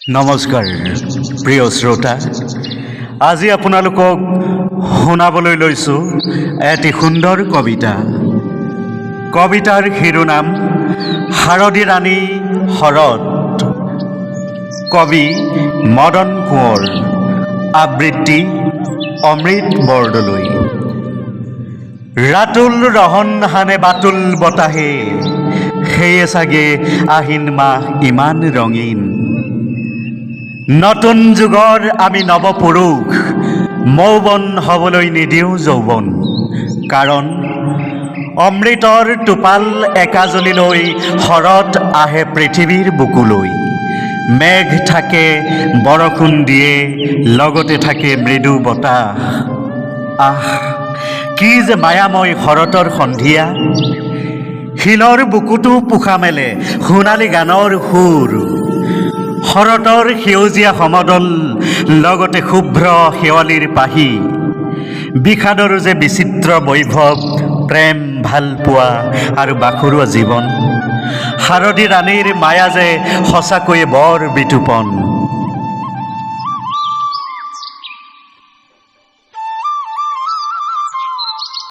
নমস্কাৰ প্ৰিয় শ্ৰোতা, আজি আপোনালোকক শুনাবলৈ লৈছোঁ এটি সুন্দৰ কবিতা। কবিতাৰ শিৰোনাম শাৰদী ৰাণী শৰৎ। কবি মদন কোঁৱৰ, আবৃত্তি অমৃত বৰদলৈ। ৰাতুল ৰহন হানে বাতুল বতাহে, সেয়ে চাগে আহিন মাহ ইমান ৰঙীন। নতুন যুগৰ আমি নৱপুৰুষ, মৌবন হ'বলৈ নিদিওঁ যৌৱন। কাৰণ অমৃতৰ টোপাল একাজলিলৈ শৰৎ আহে পৃথিৱীৰ বুকুলৈ। মেঘ থাকে, বৰষুণ দিয়ে, লগতে থাকে মৃদু বতাহ। আহ, কি যে মায়াময় শৰতৰ সন্ধিয়া। শিলৰ বুকুতো পোখা মেলে সোণালী গানৰ সুৰ। শৰতৰ সেউজীয়া সমদল, লগতে শুভ্ৰ শেৱালিৰ পাহি। বিষাদৰো যে বিচিত্ৰ বৈভৱ, প্ৰেম, ভালপোৱা আৰু বাখৰুৱা জীৱন। শাৰদী ৰাণীৰ মায়া যে সঁচাকৈয়ে বৰ বিতোপন।